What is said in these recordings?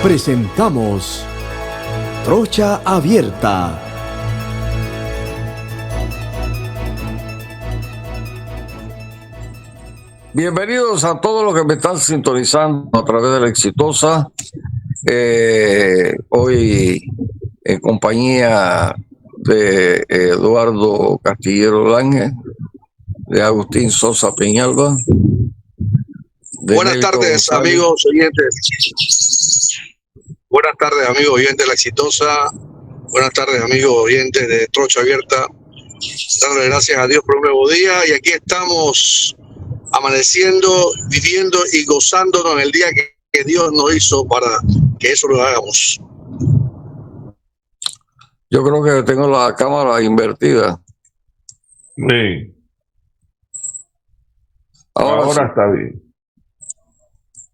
Presentamos Trocha Abierta. Bienvenidos a todos los que me están sintonizando a través de La Exitosa. Hoy en compañía de Eduardo Castillero Lange, de Agustín Sosa Peñalba. Buenas tardes, amigos oyentes. Buenas tardes, amigos oyentes de La Exitosa. Buenas tardes, amigos oyentes de Trocha Abierta. Dándole gracias a Dios por un nuevo día. Y aquí estamos amaneciendo, viviendo y gozándonos en el día que Dios nos hizo para que eso lo hagamos. Yo creo que tengo la cámara invertida. Sí. Ahora sí. Está bien.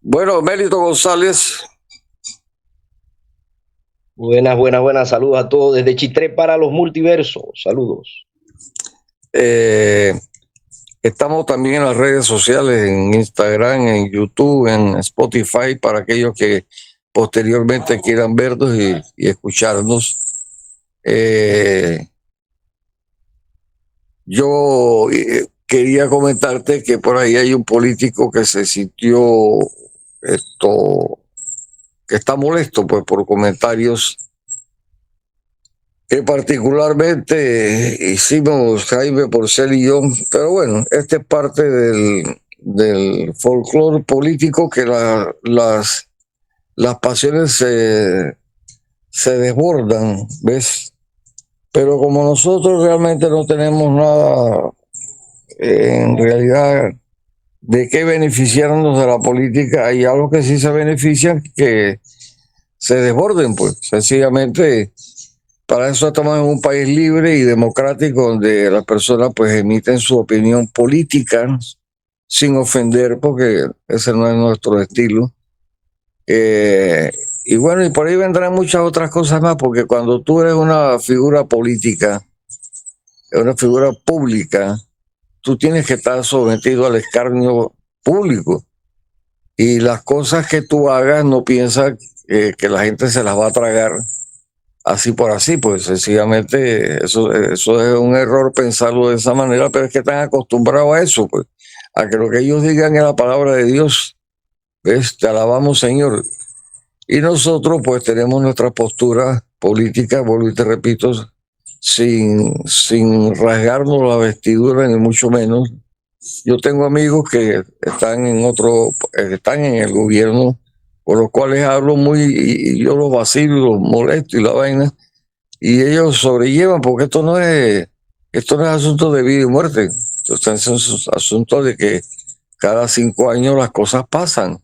Bueno, Mérito González. Buenas. Saludos a todos desde Chitré para los multiversos. Saludos. Estamos también en las redes sociales, en Instagram, en YouTube, en Spotify, para aquellos que posteriormente quieran vernos y escucharnos. Yo quería comentarte que por ahí hay un político que se sintió que está molesto pues por comentarios que particularmente hicimos Jaime Porcel y yo, pero bueno, este es parte del folclore político, que las pasiones se desbordan, ¿ves? Pero como nosotros realmente no tenemos nada en realidad de qué beneficiarnos de la política, hay algo que sí se benefician, que se desborden, pues sencillamente. Para eso estamos en un país libre y democrático, donde las personas pues emiten su opinión política sin ofender, porque ese no es nuestro estilo. Y bueno, y por ahí vendrán muchas otras cosas más, porque cuando tú eres una figura política, una figura pública, tú tienes que estar sometido al escarnio público. Y las cosas que tú hagas, no piensas que la gente se las va a tragar así por así, pues sencillamente eso es un error pensarlo de esa manera, pero es que están acostumbrados a eso, pues, a que lo que ellos digan es la palabra de Dios. ¿Ves? Te alabamos, Señor. Y nosotros pues tenemos nuestra postura política, vuelvo y te repito, sin rasgarnos la vestidura, ni mucho menos. Yo tengo amigos que están están en el gobierno, con los cuales hablo y yo los vacilo, los molesto y la vaina, y ellos sobrellevan, porque esto no es asunto de vida y muerte. Esto es asunto de que cada 5 años las cosas pasan.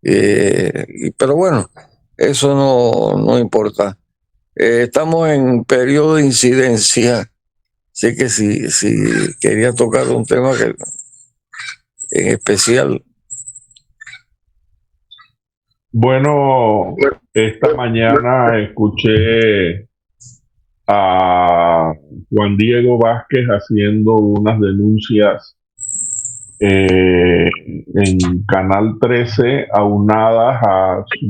Pero bueno, eso no importa. Estamos en periodo de incidencia, así que si quería tocar un tema en especial. Bueno, esta mañana escuché a Juan Diego Vázquez haciendo unas denuncias en Canal 13, aunadas a su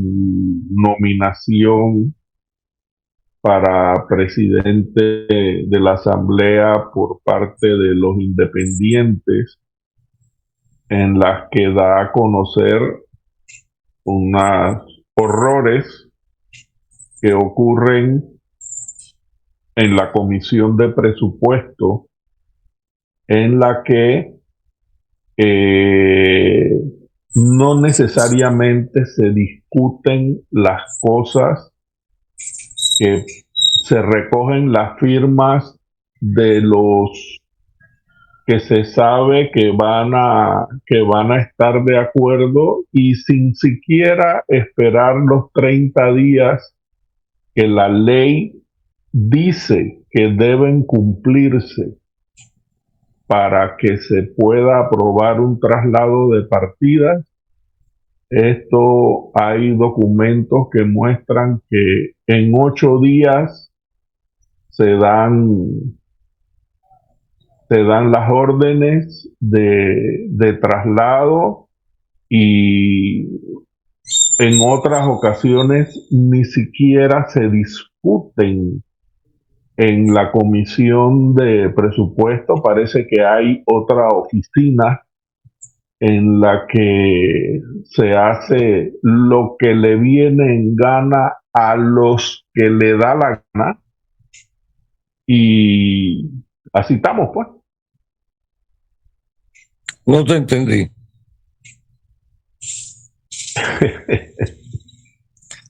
nominación para presidente de la Asamblea por parte de los independientes, en las que da a conocer unos horrores que ocurren en la Comisión de Presupuesto, en la que no necesariamente se discuten las cosas, que se recogen las firmas de los que se sabe que van a estar de acuerdo, y sin siquiera esperar los 30 días que la ley dice que deben cumplirse para que se pueda aprobar un traslado de partidas. Hay documentos que muestran que en 8 días se dan las órdenes de traslado, y en otras ocasiones ni siquiera se discuten en la comisión de presupuesto. Parece que hay otra oficina en la que se hace lo que le viene en gana a los que le da la gana, y así estamos, pues. No te entendí.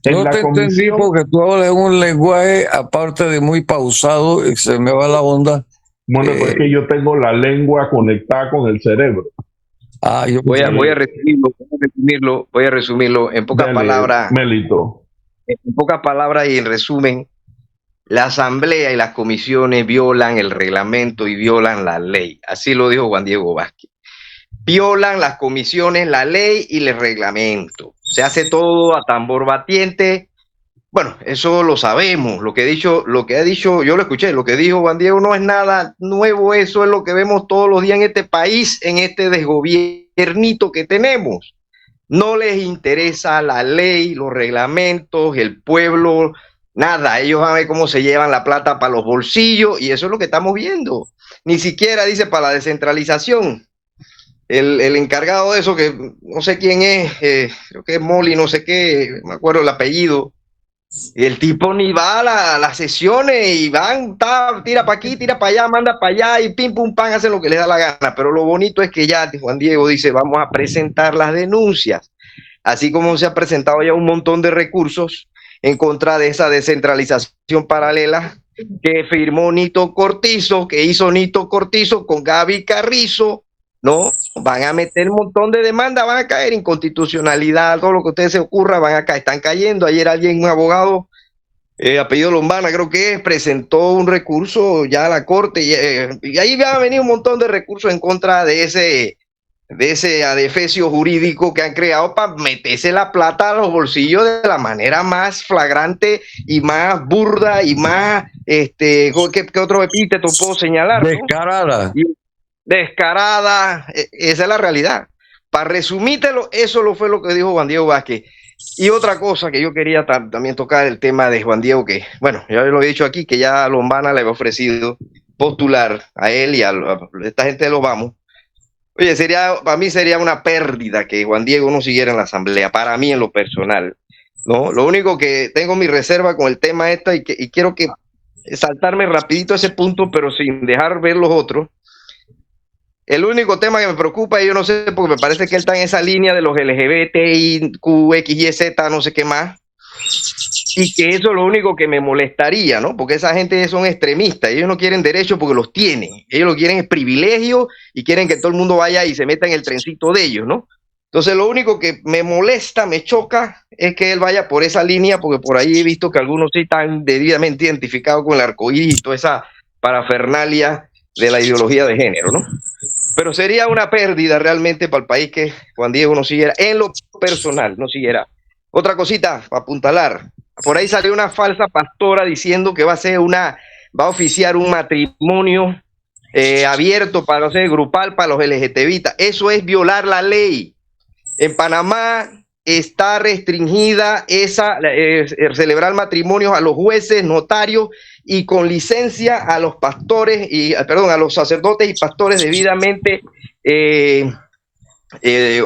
En No la te entendí comisión, porque tú hablas en un lenguaje aparte de muy pausado y se me va la onda. bueno, pues es que yo tengo la lengua conectada con el cerebro. Yo Voy a resumirlo en pocas Dale, palabras. Melito. En pocas palabras y en resumen, la asamblea y las comisiones violan el reglamento y violan la ley. Así lo dijo Juan Diego Vázquez. Violan las comisiones, la ley y el reglamento. Se hace todo a tambor batiente. Bueno, eso lo sabemos. Lo que ha dicho, yo lo escuché, lo que dijo Juan Diego no es nada nuevo. Eso es lo que vemos todos los días en este país, en este desgobiernito que tenemos. No les interesa la ley, los reglamentos, el pueblo, nada. Ellos van a ver cómo se llevan la plata para los bolsillos y eso es lo que estamos viendo. Ni siquiera dice para la descentralización. El encargado de eso, que no sé quién es, creo que es Molly, no sé qué, me acuerdo el apellido. Y el tipo ni va a las sesiones y van, tira para aquí, tira para allá, manda para allá y pim, pum, pam, hacen lo que les da la gana. Pero lo bonito es que ya Juan Diego dice, vamos a presentar las denuncias. Así como se ha presentado ya un montón de recursos en contra de esa descentralización paralela que firmó Nito Cortizo, que hizo Nito Cortizo con Gaby Carrizo, ¿no? Van a meter un montón de demandas, van a caer inconstitucionalidad, todo lo que a ustedes se ocurra, están cayendo. Ayer un abogado, apellido Lombana creo que es, presentó un recurso ya a la corte y ahí va a venir un montón de recursos en contra de ese adefesio jurídico que han creado para meterse la plata a los bolsillos de la manera más flagrante y más burda y más, ¿qué otro epíteto puedo señalar? Descarada. ¿No? Descarada, esa es la realidad. Para resumírtelo, eso fue lo que dijo Juan Diego Vázquez. Y otra cosa que yo quería también tocar, el tema de Juan Diego, que bueno, ya lo he dicho aquí, que ya Lombana le había ofrecido postular a él y a esta gente de los Vamos. Oye, para mí sería una pérdida que Juan Diego no siguiera en la asamblea, para mí en lo personal, ¿no? Lo único que tengo mi reserva con el tema y quiero que saltarme rapidito ese punto, pero sin dejar ver los otros. El único tema que me preocupa, y yo no sé, porque me parece que él está en esa línea de los LGBT, Q, X, Y, Z, no sé qué más, y que eso es lo único que me molestaría, ¿no? Porque esa gente son extremistas, ellos no quieren derechos porque los tienen, ellos lo quieren es privilegio y quieren que todo el mundo vaya y se meta en el trencito de ellos, ¿no? Entonces lo único que me molesta, me choca, es que él vaya por esa línea, porque por ahí he visto que algunos sí están debidamente identificados con el arcoíris y toda esa parafernalia de la ideología de género, ¿no? Pero sería una pérdida realmente para el país que Juan Diego no siguiera, en lo personal, no siguiera. Otra cosita para apuntalar. Por ahí salió una falsa pastora diciendo que va a oficiar un matrimonio abierto para, no sé, grupal para los LGTBistas. Eso es violar la ley. En Panamá está restringida celebrar matrimonios a los jueces, notarios y con licencia a los pastores a los sacerdotes y pastores debidamente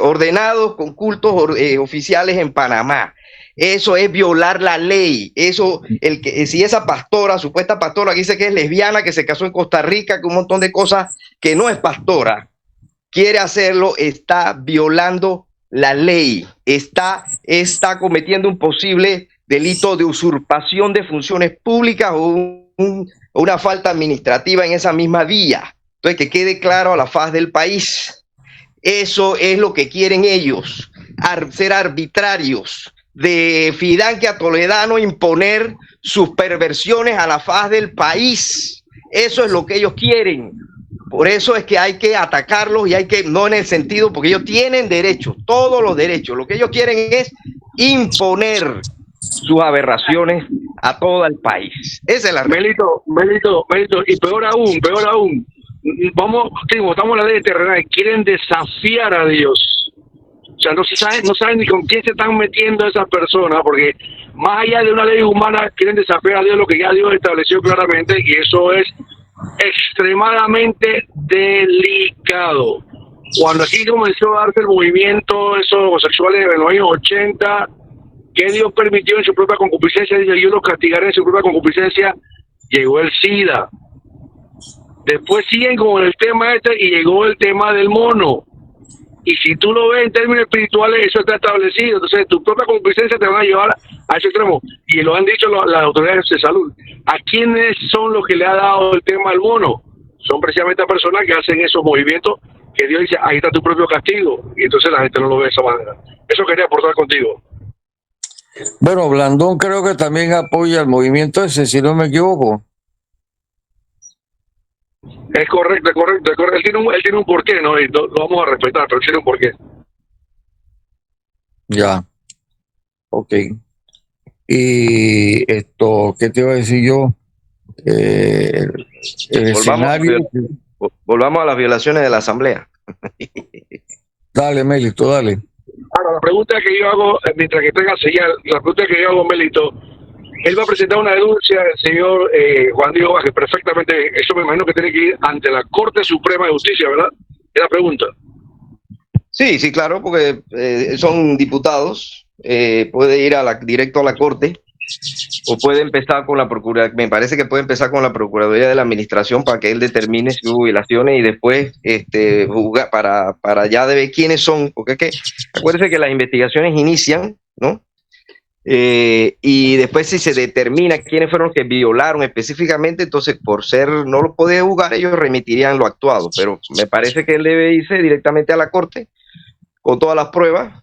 ordenados con cultos oficiales en Panamá. Eso es violar la ley. Si esa pastora, supuesta pastora, que dice que es lesbiana, que se casó en Costa Rica, con un montón de cosas, que no es pastora, quiere hacerlo, está violando la ley, está cometiendo un posible delito de usurpación de funciones públicas o una falta administrativa en esa misma vía. Entonces, que quede claro a la faz del país. Eso es lo que quieren ellos, ser arbitrarios, de Fidanque a Toledano, imponer sus perversiones a la faz del país. Eso es lo que ellos quieren. Por eso es que hay que atacarlos y no en el sentido, porque ellos tienen derechos, todos los derechos. Lo que ellos quieren es imponer sus aberraciones a todo el país. Esa es la realidad. Melito, y peor aún, votamos la ley terrenal, quieren desafiar a Dios. O sea, no saben ni con quién se están metiendo esas personas, porque más allá de una ley humana quieren desafiar a Dios, lo que ya Dios estableció claramente, y eso es extremadamente delicado. Cuando aquí comenzó a darse el movimiento esos homosexuales de los años 80, que Dios permitió en su propia concupiscencia, dijo, yo los castigaré en su propia concupiscencia, llegó el SIDA. Después siguen con el tema y llegó el tema del mono. Y si tú lo ves en términos espirituales, eso está establecido. Entonces, tu propia concupiscencia te van a llevar a ese extremo. Y lo han dicho las autoridades de salud. ¿A quiénes son los que le ha dado el tema al mono? Son precisamente a personas que hacen esos movimientos que Dios dice, ahí está tu propio castigo. Y entonces la gente no lo ve de esa manera. Eso quería aportar contigo. Bueno, Blandón creo que también apoya el movimiento ese, si no me equivoco. Es correcto, es correcto, es correcto. Él tiene un porqué, ¿no? Y lo vamos a respetar, pero él tiene un porqué. Ya, ok. Y esto, ¿qué te iba a decir yo? El escenario... Volvamos a las violaciones de la Asamblea. Dale, Melito, dale. Ahora, la pregunta que yo hago, mientras que tenga señal, la pregunta que yo hago, Melito, él va a presentar una denuncia, el señor Juan Diego Vázquez, perfectamente, eso me imagino que tiene que ir ante la Corte Suprema de Justicia, ¿verdad? Es la pregunta. Sí, sí, claro, porque son diputados, puede ir directo a la Corte, o puede empezar con la Procuraduría, me parece que puede empezar con la Procuraduría de la Administración para que él determine si hubo violaciones y después juzgar para ya de ver quiénes son, porque es que acuérdense que las investigaciones inician, ¿no? Y después si se determina quiénes fueron los que violaron específicamente, entonces por ser no lo puede juzgar, ellos remitirían lo actuado, pero me parece que él debe irse directamente a la Corte con todas las pruebas.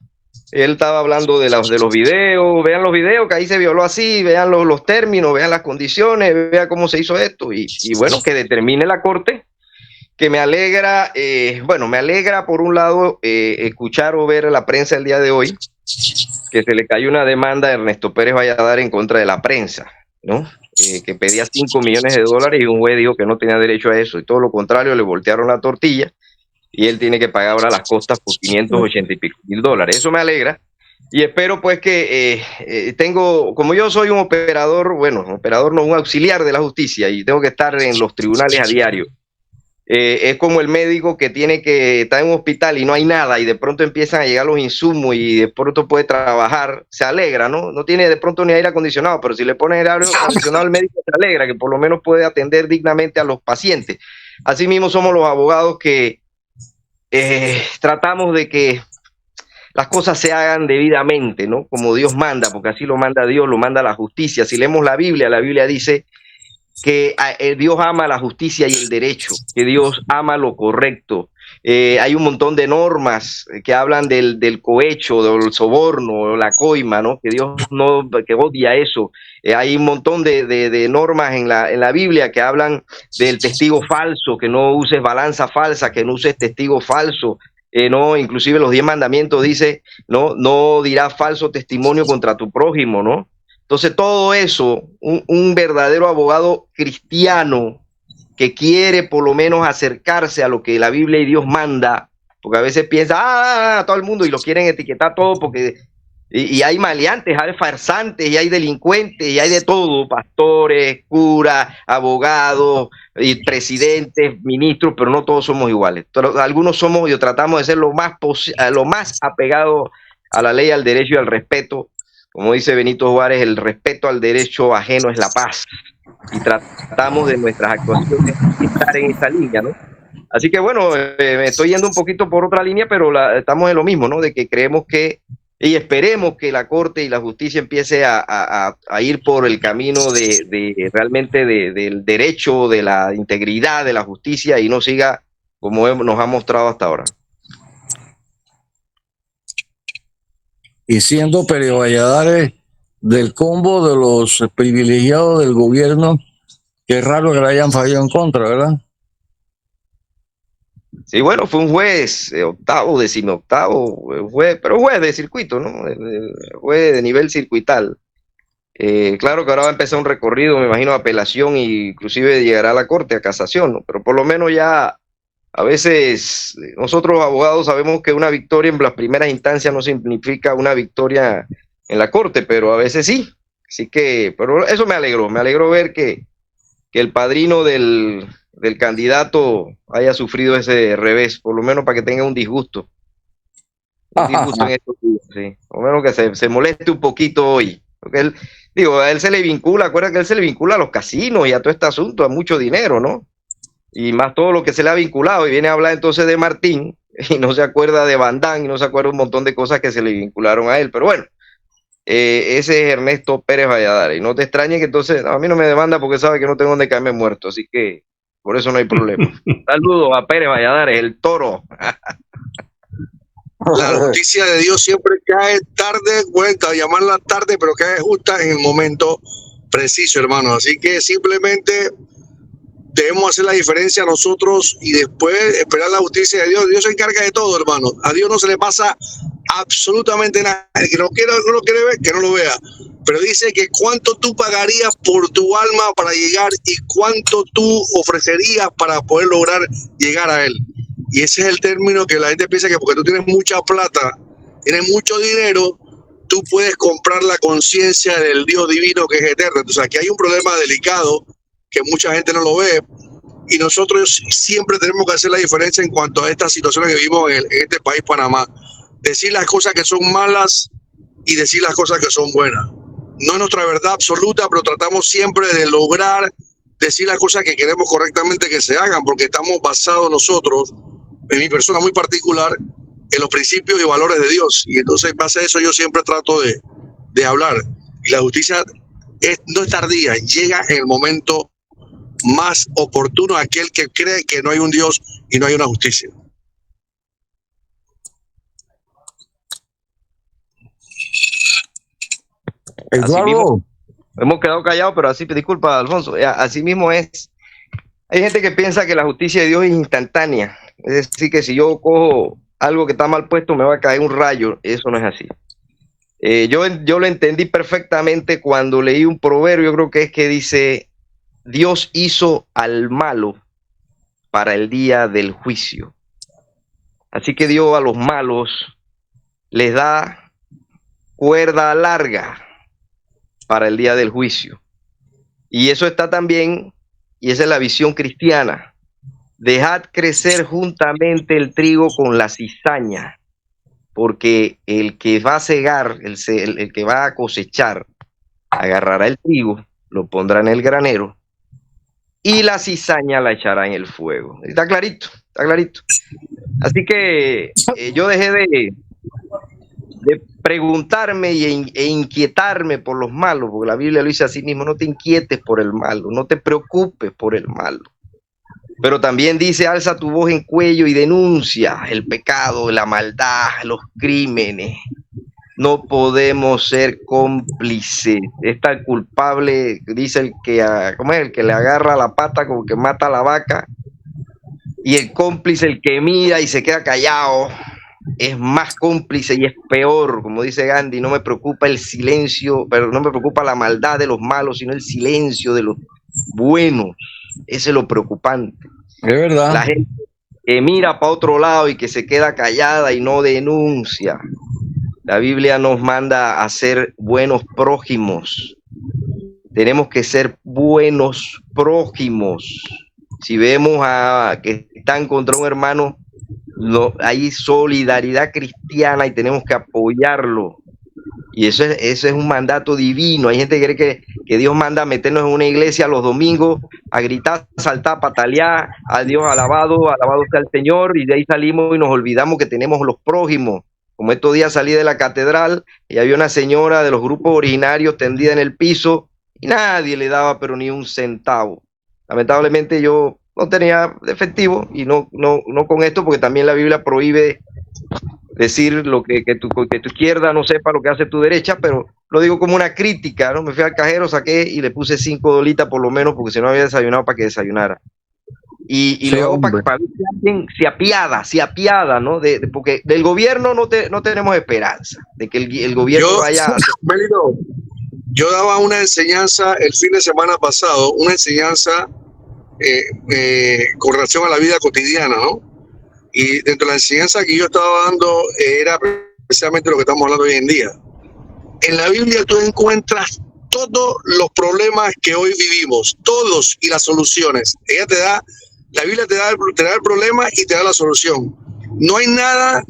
Él estaba hablando de los videos, vean los videos que ahí se violó así, vean los términos, vean las condiciones, vean cómo se hizo esto y bueno, que determine la Corte, que me alegra, me alegra por un lado escuchar o ver la prensa el día de hoy, que se le cayó una demanda de Ernesto Pérez Valladares en contra de la prensa, ¿no? Que pedía $5 millones y un juez dijo que no tenía derecho a eso y todo lo contrario, le voltearon la tortilla y él tiene que pagar ahora las costas por $580 y pico mil. Eso me alegra y espero pues que como yo soy un operador, un auxiliar de la justicia y tengo que estar en los tribunales a diario. Es como el médico que tiene que estar en un hospital y no hay nada y de pronto empiezan a llegar los insumos y de pronto puede trabajar, se alegra, ¿no? No tiene de pronto ni aire acondicionado, pero si le ponen el aire acondicionado al médico se alegra, que por lo menos puede atender dignamente a los pacientes. Así mismo somos los abogados que tratamos de que las cosas se hagan debidamente, ¿no? Como Dios manda, porque así lo manda Dios, lo manda la justicia. Si leemos la Biblia dice que Dios ama la justicia y el derecho, que Dios ama lo correcto. Hay un montón de normas que hablan del cohecho, del soborno, la coima, ¿no? Que Dios que odia eso. Hay un montón de normas en la Biblia que hablan del testigo falso, que no uses balanza falsa, que no uses testigo falso. No, inclusive los 10 mandamientos dice, no dirás falso testimonio contra tu prójimo, ¿no? Entonces todo eso, un verdadero abogado cristiano que quiere por lo menos acercarse a lo que la Biblia y Dios manda, porque a veces piensa, todo el mundo y lo quieren etiquetar todo porque y hay maleantes, hay farsantes, y hay delincuentes, y hay de todo, pastores, curas, abogados, y presidentes, ministros, pero no todos somos iguales. Algunos somos y tratamos de ser lo más apegado a la ley, al derecho y al respeto. Como dice Benito Juárez, el respeto al derecho ajeno es la paz. Y tratamos de nuestras actuaciones estar en esa línea, ¿no? Así que bueno, me estoy yendo un poquito por otra línea, pero estamos en lo mismo, ¿no? De que creemos que y esperemos que la Corte y la justicia empiece a ir por el camino realmente del derecho, de la integridad, de la justicia y no siga como nos ha mostrado hasta ahora. Y siendo Pérez Valladares del combo de los privilegiados del gobierno, qué raro que le hayan fallado en contra, ¿verdad? Sí, bueno, fue un juez octavo, 18º, pero juez de circuito, ¿no? Juez de nivel circuital. Claro que ahora va a empezar un recorrido, me imagino, apelación e inclusive llegará a la Corte, a casación, ¿no? Pero por lo menos ya A veces nosotros abogados sabemos que una victoria en las primeras instancias no significa una victoria en la corte, pero a veces sí. Así que, pero eso me alegró ver que el padrino del candidato haya sufrido ese revés, por lo menos para que tenga un disgusto. Un disgusto en estos días, sí. Por lo menos que se moleste un poquito hoy. Porque él, a él se le vincula, acuérdate que él se le vincula a los casinos y a todo este asunto, a mucho dinero, ¿no? Y más todo lo que se le ha vinculado, y viene a hablar entonces de Martín, y no se acuerda de Van Damme, y no se acuerda un montón de cosas que se le vincularon a él, pero bueno, ese es Ernesto Pérez Valladares, y no te extrañe que entonces, a mí no me demanda porque sabe que no tengo donde caerme muerto, así que por eso no hay problema. Saludos a Pérez Valladares, el toro. La justicia de Dios siempre cae tarde, cuenta llamarla tarde, pero cae justa en el momento preciso, hermano, así que simplemente debemos hacer la diferencia nosotros y después esperar la justicia de Dios. Dios se encarga de todo, hermano. A Dios no se le pasa absolutamente nada. El que no lo quiere ver, que no lo vea. Pero dice que cuánto tú pagarías por tu alma para llegar y cuánto tú ofrecerías para poder lograr llegar a Él. Y ese es el término que la gente piensa que porque tú tienes mucha plata, tienes mucho dinero, tú puedes comprar la conciencia del Dios divino que es eterno. Entonces aquí hay un problema delicado que mucha gente no lo ve, y nosotros siempre tenemos que hacer la diferencia en cuanto a estas situaciones que vivimos en este país, Panamá. Decir las cosas que son malas y decir las cosas que son buenas. No es nuestra verdad absoluta, pero tratamos siempre de lograr decir las cosas que queremos correctamente que se hagan, porque estamos basados nosotros, en mi persona muy particular, en los principios y valores de Dios. Y entonces, en base a eso, yo siempre trato de hablar. Y la justicia no es tardía, llega en el momento más oportuno a aquel que cree que no hay un Dios y no hay una justicia. Así mismo, hemos quedado callados, pero así, disculpa, Alfonso, así mismo es. Hay gente que piensa que la justicia de Dios es instantánea, es decir, que si yo cojo algo que está mal puesto me va a caer un rayo. Eso no es así. Yo lo entendí perfectamente cuando leí un proverbio, creo que es que dice: Dios hizo al malo para el día del juicio. Así que Dios a los malos les da cuerda larga para el día del juicio. Y eso está también, y esa es la visión cristiana: dejad crecer juntamente el trigo con la cizaña, porque el que va a cegar, el que va a cosechar, agarrará el trigo, lo pondrá en el granero, y la cizaña la echará en el fuego. Está clarito, está clarito. Así que yo dejé de preguntarme e inquietarme por los malos, porque la Biblia lo dice así mismo: no te inquietes por el malo, no te preocupes por el malo. Pero también dice: alza tu voz en cuello y denuncia el pecado, la maldad, los crímenes. No podemos ser cómplices. Está el culpable, dice el que, ¿cómo es? El que le agarra la pata como que mata a la vaca, y el cómplice, el que mira y se queda callado, es más cómplice y es peor. Como dice Gandhi: no me preocupa el silencio, pero no me preocupa la maldad de los malos, sino el silencio de los buenos. Ese es lo preocupante. Es verdad. La gente que mira para otro lado y que se queda callada y no denuncia. La Biblia nos manda a ser buenos prójimos. Tenemos que ser buenos prójimos. Si vemos a que están contra un hermano, hay solidaridad cristiana y tenemos que apoyarlo. Y eso es un mandato divino. Hay gente que cree que Dios manda a meternos en una iglesia los domingos a gritar, saltar, patalear, a Dios alabado sea el Señor, y de ahí salimos y nos olvidamos que tenemos los prójimos. Como estos días salí de la catedral y había una señora de los grupos originarios tendida en el piso y nadie le daba pero ni un centavo. Lamentablemente yo no tenía efectivo, y no con esto, porque también la Biblia prohíbe decir lo que tu izquierda no sepa lo que hace tu derecha, pero lo digo como una crítica, ¿no? Me fui al cajero, saqué y le puse 5 dolitas por lo menos, porque si no había desayunado, para que desayunara. Y sí, luego para que alguien se apiada, ¿no? Porque del gobierno no tenemos esperanza de que el gobierno vaya a... Yo daba una enseñanza el fin de semana pasado, una enseñanza con relación a la vida cotidiana, ¿no? Y dentro de la enseñanza que yo estaba dando era precisamente lo que estamos hablando hoy en día. En la Biblia tú encuentras todos los problemas que hoy vivimos, todos, y las soluciones. La Biblia te da el problema y te da la solución. No hay nada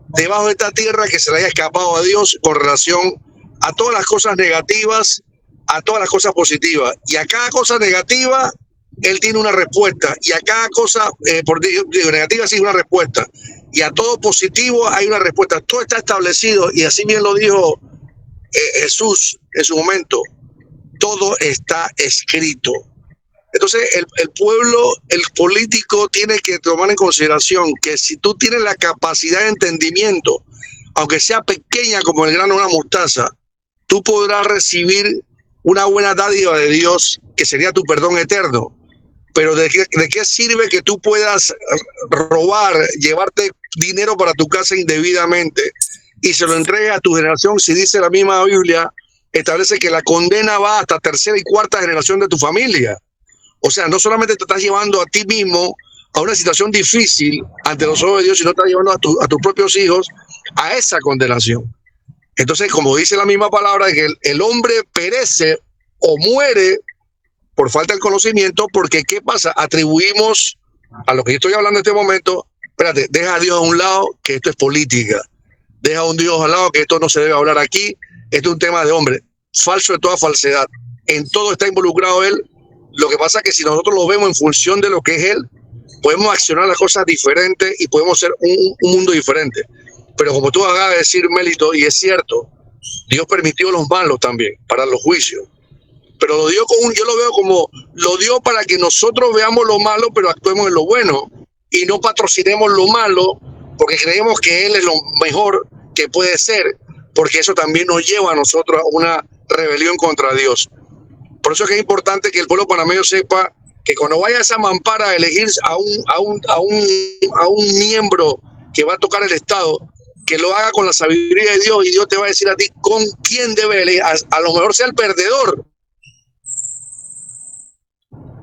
debajo de esta tierra que se le haya escapado a Dios con relación a todas las cosas negativas, a todas las cosas positivas. Y a cada cosa negativa, Él tiene una respuesta. Y a cada cosa negativa, sí, una respuesta. Y a todo positivo hay una respuesta. Todo está establecido, y así bien lo dijo Jesús en su momento. Todo está escrito. Entonces el pueblo, el político tiene que tomar en consideración que si tú tienes la capacidad de entendimiento, aunque sea pequeña como el grano de una mostaza, tú podrás recibir una buena dádiva de Dios, que sería tu perdón eterno. Pero ¿de qué sirve que tú puedas robar, llevarte dinero para tu casa indebidamente y se lo entregues a tu generación? Si dice la misma Biblia, establece que la condena va hasta tercera y cuarta generación de tu familia. O sea, no solamente te estás llevando a ti mismo a una situación difícil ante los ojos de Dios, sino estás llevando a tus propios hijos a esa condenación. Entonces, como dice la misma palabra, que el hombre perece o muere por falta del conocimiento, porque ¿qué pasa? Atribuimos a lo que yo estoy hablando en este momento, espérate, deja a Dios a un lado, que esto es política. Deja a un Dios al lado, que esto no se debe hablar aquí, esto es un tema de hombre. Falso de toda falsedad. En todo está involucrado Él. Lo que pasa es que si nosotros lo vemos en función de lo que es Él, podemos accionar las cosas diferentes y podemos ser un mundo diferente. Pero como tú acabas de decir, Melito, y es cierto, Dios permitió los malos también para los juicios. Pero lo dio yo lo veo como, lo dio para que nosotros veamos lo malo, pero actuemos en lo bueno. Y no patrocinemos lo malo, porque creemos que Él es lo mejor que puede ser, porque eso también nos lleva a nosotros a una rebelión contra Dios. Por eso es que es importante que el pueblo panameño sepa que cuando vaya a esa mampara a elegir a un miembro que va a tocar el Estado, que lo haga con la sabiduría de Dios, y Dios te va a decir a ti con quién debe elegir. A lo mejor sea el perdedor.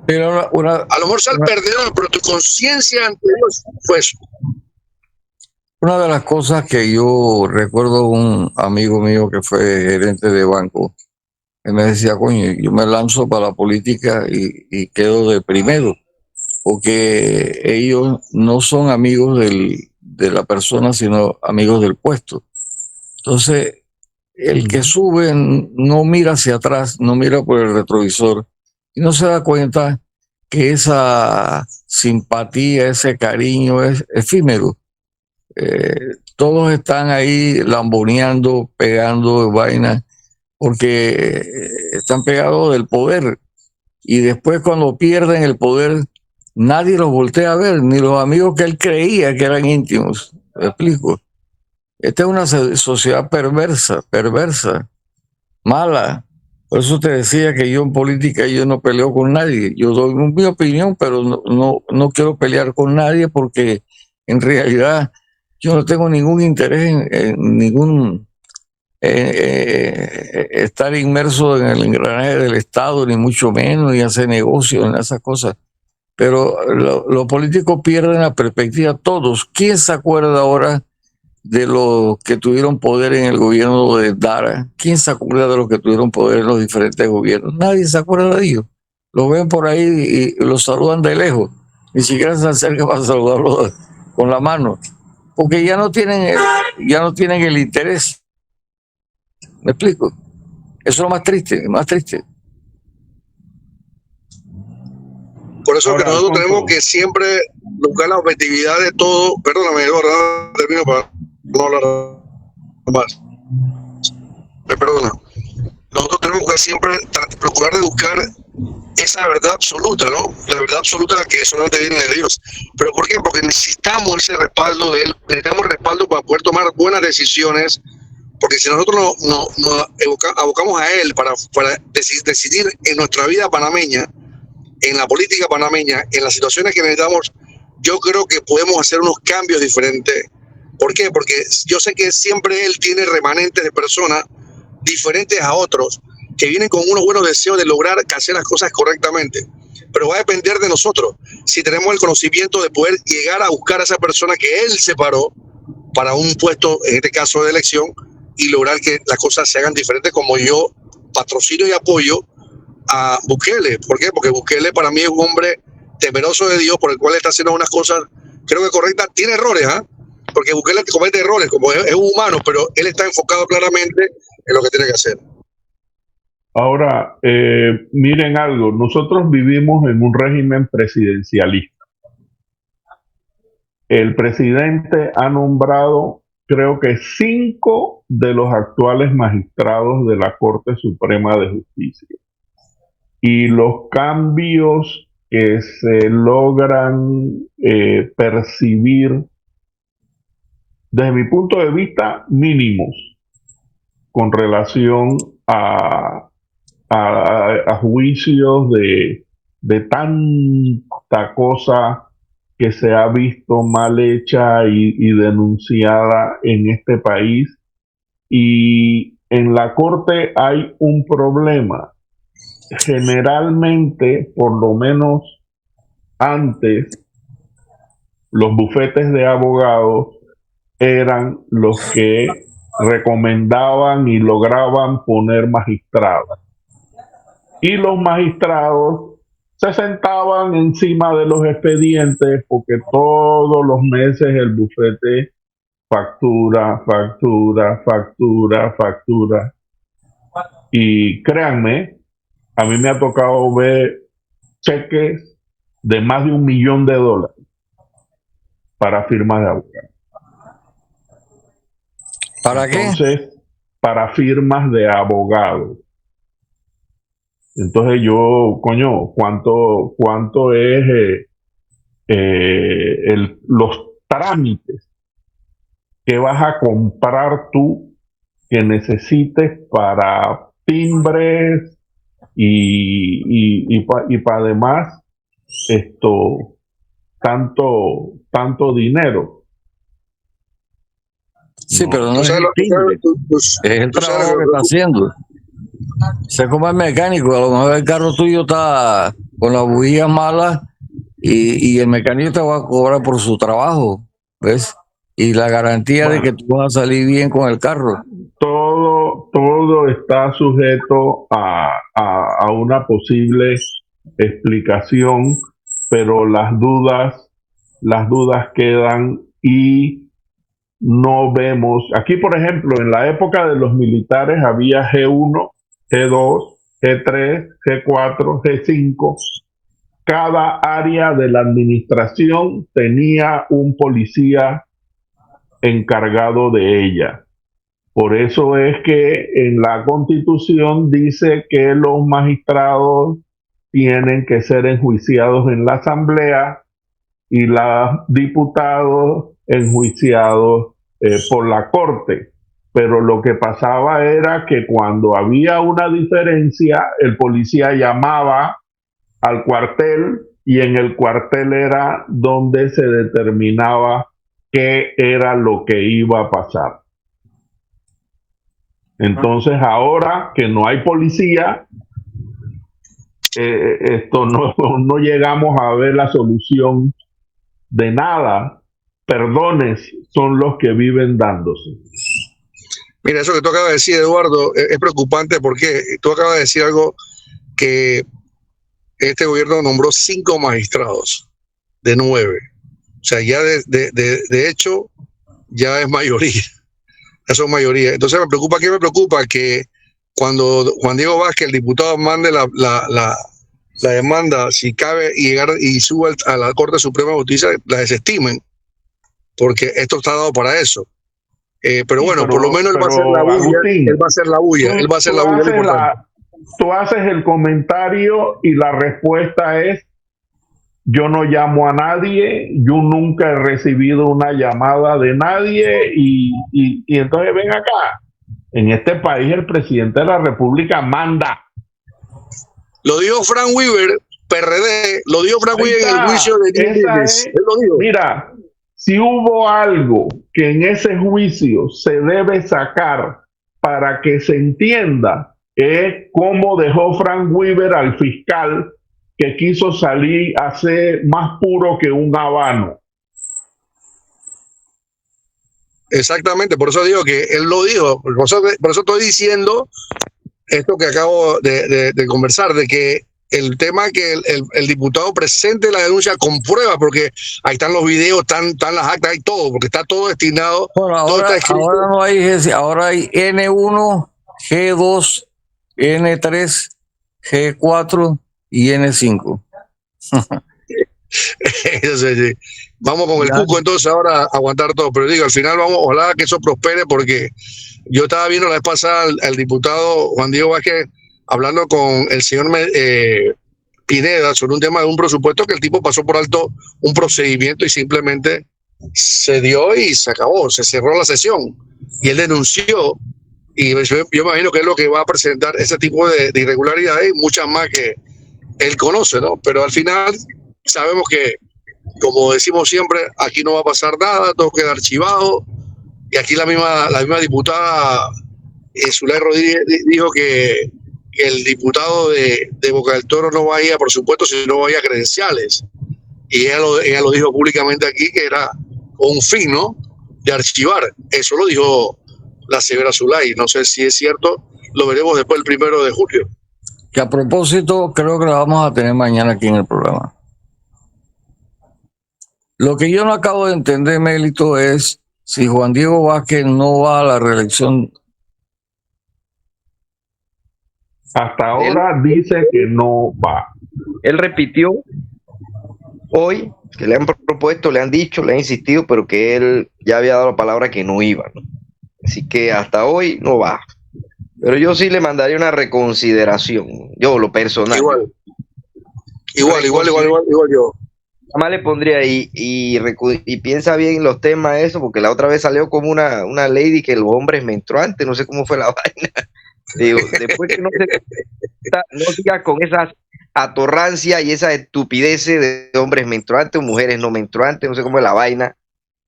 Pero A lo mejor sea el perdedor, pero tu conciencia ante Dios fue eso. una de las cosas que yo recuerdo, un amigo mío que fue gerente de banco, él me decía, coño, yo me lanzo para la política y quedo de primero, porque ellos no son amigos de la persona, sino amigos del puesto. Entonces, el que sube no mira hacia atrás, no mira por el retrovisor, y no se da cuenta que esa simpatía, ese cariño es efímero. Todos están ahí lamboneando, pegando vainas, porque están pegados del poder, y después cuando pierden el poder nadie los voltea a ver, ni los amigos que él creía que eran íntimos. ¿Me explico? Esta es una sociedad perversa, mala. Por eso te decía que yo en política yo no peleo con nadie. Yo doy mi opinión, pero no quiero pelear con nadie, porque en realidad yo no tengo ningún interés en ningún estar inmerso en el engranaje del Estado, ni mucho menos, ni hacer negocios, ni esas cosas. Pero los políticos pierden la perspectiva, todos. ¿Quién se acuerda ahora de los que tuvieron poder en el gobierno de Dara? ¿Quién se acuerda de los que tuvieron poder en los diferentes gobiernos? Nadie se acuerda de ellos. Los ven por ahí y los saludan de lejos. Ni siquiera se acercan para saludarlos con la mano, porque ya no tienen el interés. ¿Me explico? Eso es lo más triste, Por eso es que nosotros tenemos que siempre buscar la objetividad de todo. Perdóname, Eduardo, termino para no hablar más. Me perdona. Nosotros tenemos que siempre procurar de buscar esa verdad absoluta, ¿no? La verdad absoluta que solamente viene de Dios. ¿Pero por qué? Porque necesitamos ese respaldo de Él, necesitamos respaldo para poder tomar buenas decisiones, porque si nosotros nos abocamos a Él para decidir en nuestra vida panameña, en la política panameña, en las situaciones que necesitamos, yo creo que podemos hacer unos cambios diferentes. ¿Por qué? Porque yo sé que siempre Él tiene remanentes de personas diferentes a otros, que vienen con unos buenos deseos de lograr hacer las cosas correctamente. pero va a depender de nosotros. Si tenemos el conocimiento de poder llegar a buscar a esa persona que él separó para un puesto, en este caso de elección, y lograr que las cosas se hagan diferentes, como yo patrocino y apoyo a Bukele. ¿Por qué? Porque Bukele para mí es un hombre temeroso de Dios, por el cual está haciendo unas cosas, creo que correctas. Tiene errores, porque Bukele comete errores, como es un humano, pero él está enfocado claramente en lo que tiene que hacer. Ahora, miren algo, nosotros vivimos en un régimen presidencialista. El presidente ha nombrado, creo que 5 de los actuales magistrados de la Corte Suprema de Justicia. Y los cambios que se logran percibir, desde mi punto de vista, mínimos, con relación a juicios de tanta cosa que se ha visto mal hecha y denunciada en este país. Y en la Corte hay un problema. Generalmente, por lo menos antes, los bufetes de abogados eran los que recomendaban y lograban poner magistrados. Y los magistrados se sentaban encima de los expedientes porque todos los meses el bufete factura. Y créanme, a mí me ha tocado ver cheques de más de $1 millón para firmas de abogados. ¿Para qué? Entonces, para firmas de abogados. Entonces yo, ¿cuánto es los trámites que vas a comprar tú que necesites para timbres y para además tanto dinero? Sí, pero no es el timbre, es el trabajo que está haciendo. Sé como el mecánico, a lo mejor el carro tuyo está con las bujías malas y el mecánico te va a cobrar por su trabajo, ¿ves? Y la garantía de que tú vas a salir bien con el carro. Todo está sujeto a una posible explicación, pero las dudas quedan y no vemos. Aquí, por ejemplo, en la época de los militares había G1, G2, G3, G4, G5. Cada área de la administración tenía un policía encargado de ella. Por eso es que en la Constitución dice que los magistrados tienen que ser enjuiciados en la Asamblea y los diputados enjuiciados por la Corte. Pero lo que pasaba era que cuando había una diferencia, el policía llamaba al cuartel y en el cuartel era donde se determinaba qué era lo que iba a pasar. Entonces ahora que no hay policía, no llegamos a ver la solución de nada. Perdones son los que viven dándose. Mira, eso que tú acabas de decir, Eduardo, es preocupante porque tú acabas de decir algo que este gobierno nombró 5 magistrados de 9. O sea, ya de hecho, ya es mayoría. Ya son mayoría. Entonces me preocupa, ¿qué me preocupa? Que cuando Juan Diego Vázquez, el diputado, mande la demanda, si cabe, y suba a la Corte Suprema de Justicia, la desestimen, porque esto está dado para eso. Pero bueno, por lo menos él va a hacer la bulla. Agustín, él va a hacer la bulla. Él va a hacer la bulla. Tú haces el comentario y la respuesta es: yo no llamo a nadie, yo nunca he recibido una llamada de nadie y entonces ven acá. En este país el presidente de la República manda. Lo dijo Frank Weaver, PRD, lo dijo Frank Weaver en el juicio de Díaz. Él lo dijo. Mira, si hubo algo que en ese juicio se debe sacar para que se entienda, es cómo dejó Frank Weaver al fiscal que quiso salir a ser más puro que un habano. Exactamente, por eso digo que él lo dijo, por eso estoy diciendo esto que acabo de conversar, de que el tema que el diputado presente la denuncia con pruebas, porque ahí están los videos, están las actas, hay todo, porque está todo destinado. Bueno, todo está escrito. ahora no hay ese, ahora hay N1, G2, N3, G4 y N5. Entonces, vamos con el cuco entonces ahora a aguantar todo, pero digo, al final vamos, ojalá que eso prospere, porque yo estaba viendo la vez pasada al diputado Juan Diego Vázquez hablando con el señor Pineda sobre un tema de un presupuesto que el tipo pasó por alto un procedimiento y simplemente se dio y se acabó, se cerró la sesión y él denunció, y yo imagino que es lo que va a presentar ese tipo de irregularidades y muchas más que él conoce, ¿no? Pero al final sabemos que, como decimos siempre, aquí no va a pasar nada, todo queda archivado, y aquí la misma diputada Zulay Rodríguez dijo que el diputado de Boca del Toro no vaya por supuesto, sino vaya credenciales, y ella lo dijo públicamente aquí, que era con un fin, ¿no?, de archivar. Eso lo dijo la señora Zulay, no sé si es cierto, lo veremos después el 1 de julio. Que a propósito, creo que la vamos a tener mañana aquí en el programa. Lo que yo no acabo de entender, Mélito, es si Juan Diego Vázquez no va a la reelección. Hasta ahora dice que no va. Él repitió hoy que le han propuesto, le han dicho, le han insistido, pero que él ya había dado la palabra que no iba, ¿no? Así que hasta hoy no va. Pero yo sí le mandaría una reconsideración, yo lo personal. Igual yo. Nada más le pondría ahí y piensa bien los temas eso, porque la otra vez salió como una ley de que los hombres menstruantes, no sé cómo fue la vaina. Digo, después que no siga con esas atorrancias y esa estupideces de hombres menstruantes o mujeres no menstruantes, no sé cómo es la vaina.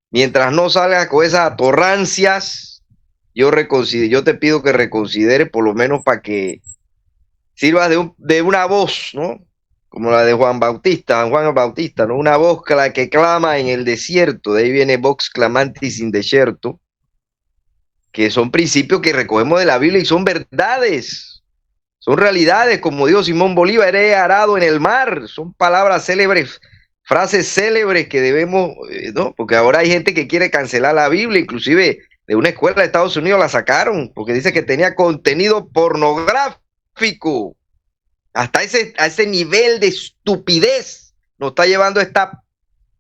Mientras no salga con esas atorrancias, yo te pido que reconsidere, por lo menos para que sirvas de una voz, ¿no? Como la de Juan Bautista, ¿no? Una voz que clama en el desierto, de ahí viene vox clamantis in desierto, que son principios que recogemos de la Biblia y son verdades, son realidades, como dijo Simón Bolívar, he arado en el mar, son palabras célebres, frases célebres que debemos, ¿no? Porque ahora hay gente que quiere cancelar la Biblia, inclusive de una escuela de Estados Unidos la sacaron, porque dice que tenía contenido pornográfico. Hasta a ese nivel de estupidez nos está llevando esta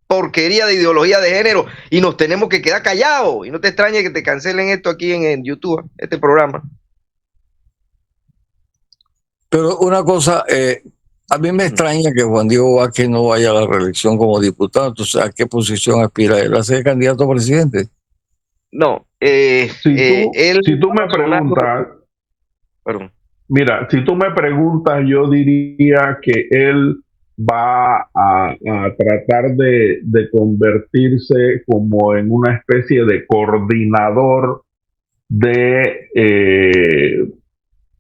porquería de ideología de género y nos tenemos que quedar callados. Y no te extrañe que te cancelen esto aquí en YouTube, este programa. Pero una cosa, a mí me extraña que Juan Diego Vázquez no vaya a la reelección como diputado. Entonces, ¿a qué posición aspira él? ¿A ser candidato a presidente? No. Si tú me preguntas... Perdón. Mira, si tú me preguntas, yo diría que él va a tratar de convertirse como en una especie de coordinador de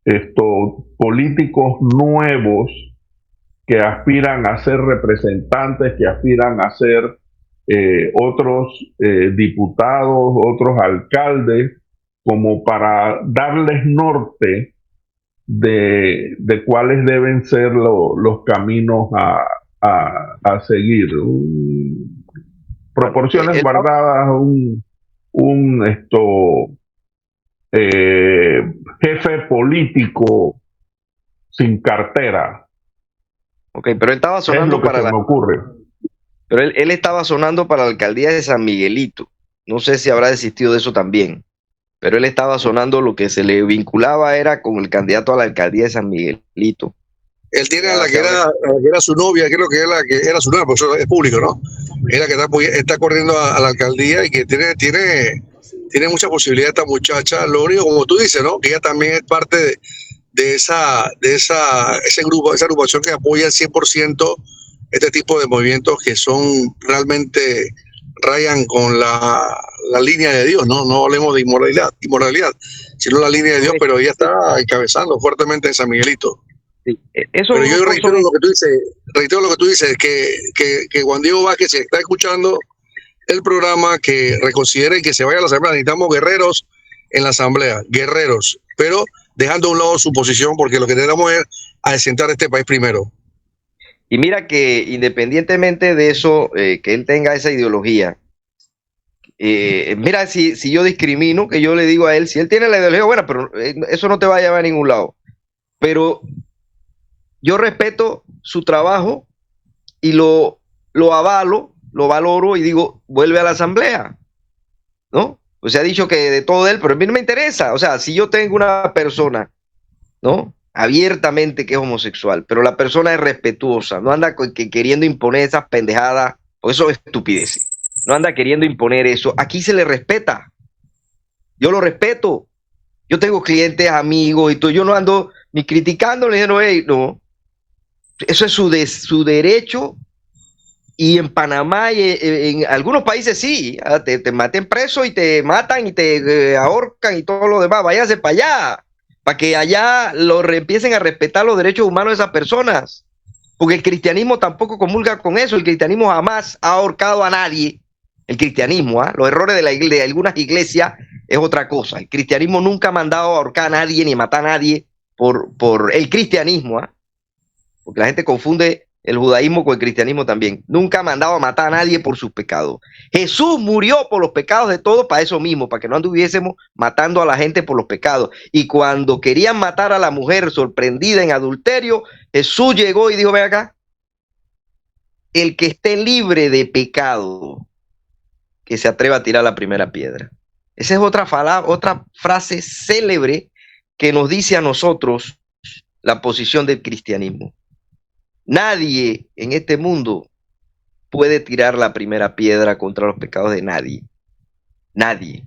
estos políticos nuevos que aspiran a ser representantes, que aspiran a ser otros diputados, otros alcaldes, como para darles norte de cuáles deben ser los caminos a seguir. Proporciones guardadas, jefe político sin cartera. Ok, pero él estaba sonando Pero él estaba sonando para la alcaldía de San Miguelito. No sé si habrá desistido de eso también. Pero él estaba sonando, lo que se le vinculaba era con el candidato a la alcaldía de San Miguelito. Él tiene a la que era su novia, creo que es la que era su novia, porque eso es público, ¿no? Es la que está corriendo a la alcaldía y que tiene mucha posibilidad esta muchacha. Lo único, como tú dices, ¿no?, que ella también es parte de esa agrupación que apoya al 100% este tipo de movimientos que son realmente rayan con la línea de Dios, no hablemos de inmoralidad, sino la línea de Dios, pero ella está encabezando fuertemente en San Miguelito. Sí, eso Pero es yo un reitero lo que tú dices, que Juan Diego Vázquez, si está escuchando el programa, que reconsidere que se vaya a la asamblea. Necesitamos guerreros en la asamblea, guerreros, pero dejando a un lado su posición, porque lo que tenemos es asentar este país primero. Y mira que independientemente de eso, que él tenga esa ideología, mira, si yo discrimino, que yo le digo a él, si él tiene la ideología, bueno, pero eso no te va a llevar a ningún lado. Pero yo respeto su trabajo y lo avalo, lo valoro y digo, vuelve a la asamblea, ¿no? Pues se ha dicho que de todo él, pero a mí no me interesa. O sea, si yo tengo una persona, ¿no? Abiertamente que es homosexual, pero la persona es respetuosa, no anda queriendo imponer esas pendejadas, o eso es estupidez. No anda queriendo imponer eso. Aquí se le respeta. Yo lo respeto. Yo tengo clientes, amigos y todo. Yo no ando ni criticándole, diciendo, hey, no. Eso es su derecho. Y en Panamá y en algunos países sí, te maten preso y te matan y te ahorcan y todo lo demás. Váyase para allá, para que allá empiecen a respetar los derechos humanos de esas personas. Porque el cristianismo tampoco comulga con eso. El cristianismo jamás ha ahorcado a nadie. El cristianismo, los errores de algunas iglesias es otra cosa. El cristianismo nunca ha mandado a ahorcar a nadie ni matar a nadie por el cristianismo, porque la gente confunde el judaísmo con el cristianismo también. Nunca ha mandado a matar a nadie por sus pecados. Jesús murió por los pecados de todos para eso mismo, para que no anduviésemos matando a la gente por los pecados. Y cuando querían matar a la mujer sorprendida en adulterio, Jesús llegó y dijo, ven acá, el que esté libre de pecado, que se atreva a tirar la primera piedra. Esa es otra frase célebre que nos dice a nosotros la posición del cristianismo. Nadie en este mundo puede tirar la primera piedra contra los pecados de nadie. Nadie.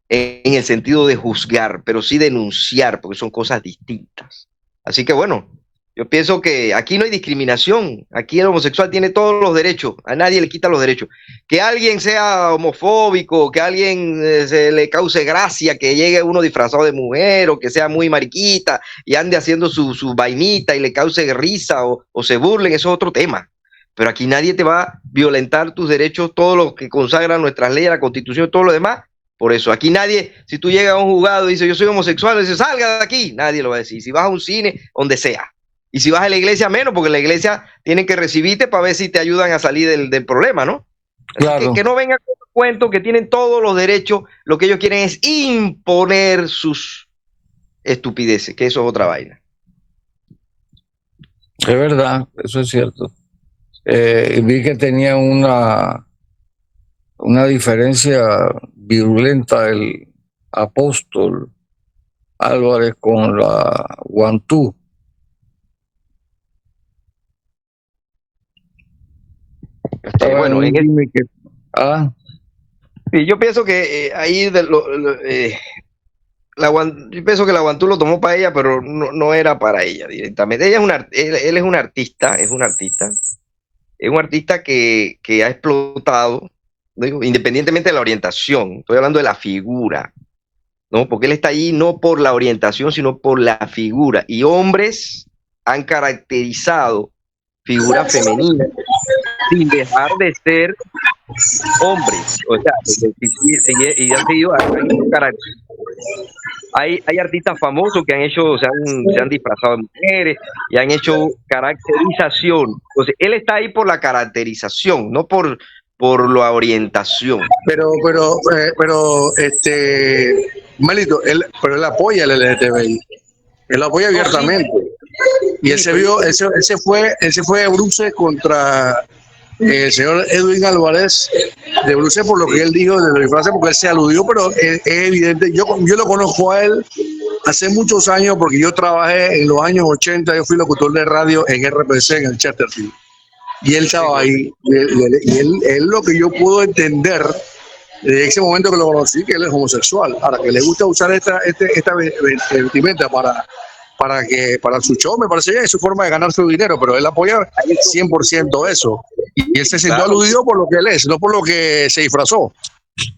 En el sentido de juzgar, pero sí denunciar, porque son cosas distintas. Así que bueno, yo pienso que aquí no hay discriminación. Aquí el homosexual tiene todos los derechos. A nadie le quita los derechos. Que alguien sea homofóbico, que a alguien se le cause gracia, que llegue uno disfrazado de mujer o que sea muy mariquita y ande haciendo su vainita y le cause risa o se burlen, eso es otro tema. Pero aquí nadie te va a violentar tus derechos, todos los que consagran nuestras leyes, la Constitución, todo lo demás. Por eso, aquí nadie, si tú llegas a un juzgado y dices yo soy homosexual, dices salga de aquí, nadie lo va a decir. Si vas a un cine, donde sea. Y si vas a la iglesia, menos, porque la iglesia tienen que recibirte para ver si te ayudan a salir del problema, ¿no? Así que no vengan con cuentos, que tienen todos los derechos, lo que ellos quieren es imponer sus estupideces, que eso es otra vaina. Es verdad, eso es cierto. Vi que tenía una diferencia virulenta el apóstol Álvarez con la Guantú. Bueno, sí, yo pienso que ahí yo pienso que la Guantú lo tomó para ella, pero no era para ella directamente. Ella él es un artista, es un artista que ha explotado, digo, independientemente de la orientación. Estoy hablando de la figura, ¿no? Porque él está ahí no por la orientación, sino por la figura. Y hombres han caracterizado figuras femeninas sin dejar de ser hombres, o sea, y han seguido hay artistas famosos que han hecho, se han disfrazado de mujeres y han hecho caracterización. Entonces, él está ahí por la caracterización, no por la orientación. Pero Melito, él apoya el LGTBI, él lo apoya abiertamente. Y él se fue a Bruces contra el señor Edwin Álvarez de Bruces por lo que él dijo de los disfraces, porque él se aludió, pero es evidente. Yo lo conozco a él hace muchos años porque yo trabajé en los años 80, yo fui locutor de radio en RPC, en el Chesterfield. Y él estaba ahí. Y él lo que yo puedo entender desde ese momento que lo conocí, que él es homosexual. Ahora, que le gusta usar esta vestimenta para su show, me parece bien, es su forma de ganar su dinero, pero él apoya 100% eso. Y él se sintió aludido por lo que él es, no por lo que se disfrazó.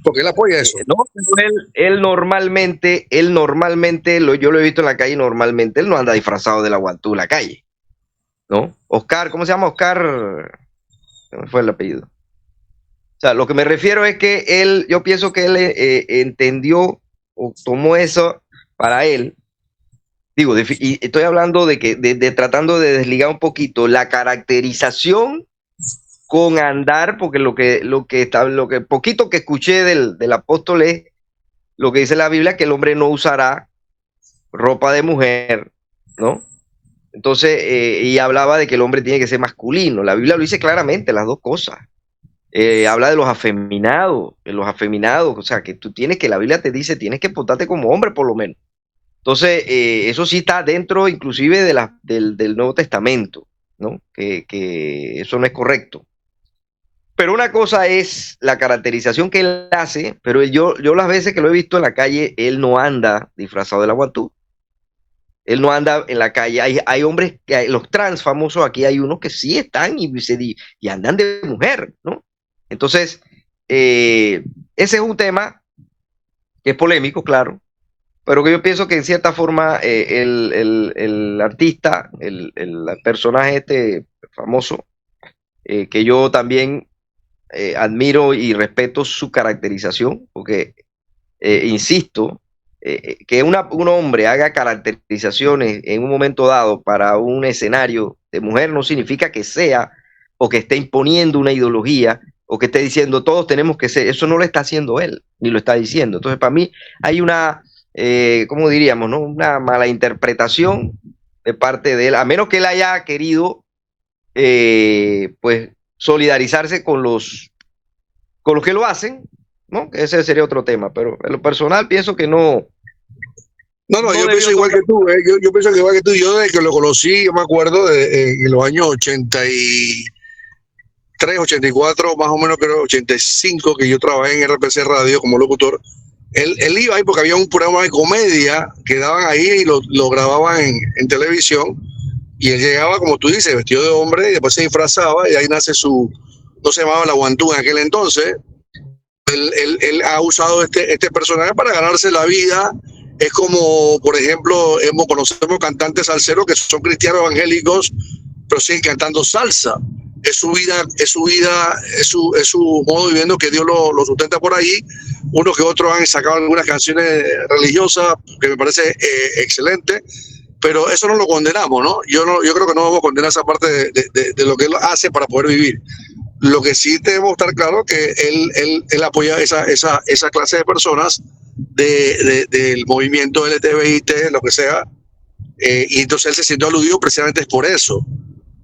Porque él apoya eso. No, pero él normalmente, yo lo he visto en la calle normalmente, él no anda disfrazado de la guantú en la calle, ¿no? Oscar, ¿cómo se llama? Oscar, ¿cómo fue el apellido? O sea, lo que me refiero es que yo pienso que él entendió o tomó eso para él. Digo, y estoy hablando de que tratando de desligar un poquito la caracterización con andar, porque lo que poquito que escuché del apóstol es lo que dice la Biblia, que el hombre no usará ropa de mujer, ¿no? Entonces, y hablaba de que el hombre tiene que ser masculino. La Biblia lo dice claramente, las dos cosas. Habla de los afeminados, o sea, que la Biblia te dice, tienes que portarte como hombre por lo menos. Entonces, eso sí está dentro inclusive del Nuevo Testamento, ¿no? Que eso no es correcto. Pero una cosa es la caracterización que él hace, pero yo las veces que lo he visto en la calle, él no anda disfrazado de la guantú. Él no anda en la calle. Hay hombres, los trans famosos, aquí hay unos que sí están y andan de mujer, ¿no? Entonces, ese es un tema que es polémico, claro, pero que yo pienso que en cierta forma el artista, el personaje este famoso, que yo también admiro y respeto su caracterización, porque, insisto, que un hombre haga caracterizaciones en un momento dado para un escenario de mujer no significa que sea o que esté imponiendo una ideología o que esté diciendo todos tenemos que ser. Eso no lo está haciendo él, ni lo está diciendo. Entonces, para mí hay una, ¿cómo diríamos, no? Una mala interpretación de parte de él, a menos que él haya querido, pues, solidarizarse con los que lo hacen, ¿no? Ese sería otro tema, pero en lo personal pienso que no. No, yo pienso igual que tú, yo pienso que igual que tú. Yo desde que lo conocí, yo me acuerdo en los años 83, 84, más o menos creo 85, que yo trabajé en RPC Radio como locutor. Él iba ahí porque había un programa de comedia que daban ahí y lo grababan en televisión, y él llegaba, como tú dices, vestido de hombre y después se disfrazaba y ahí nace no se llamaba la guantú en aquel entonces. Él ha usado este personaje para ganarse la vida. Es como, por ejemplo, conocemos cantantes salseros que son cristianos evangélicos, pero siguen cantando salsa. Es su vida, es su modo de viviendo, que Dios lo sustenta por ahí. Unos que otros han sacado algunas canciones religiosas que me parece excelente, pero eso no lo condenamos, ¿no? Yo creo que no vamos a condenar esa parte de lo que él hace para poder vivir. Lo que sí debemos estar claro que él apoya esa clase de personas del movimiento LGTBI, lo que sea, y entonces él se sintió aludido precisamente es por eso.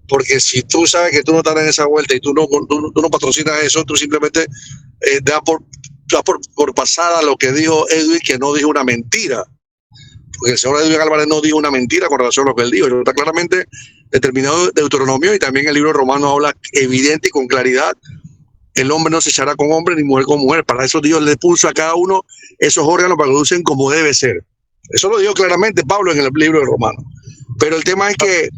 Porque si tú sabes que tú no estás en esa vuelta y tú no patrocinas eso, tú simplemente das por pasada lo que dijo Edwin, que no dijo una mentira. Porque el señor Edwin Álvarez no dijo una mentira con relación a lo que él dijo. Está claramente determinado de Deuteronomio, y también el libro de Romanos habla evidente y con claridad: el hombre no se echará con hombre ni mujer con mujer. Para eso Dios le puso a cada uno esos órganos para que lo usen como debe ser. Eso lo dijo claramente Pablo en el libro de Romanos. Pero el tema es que,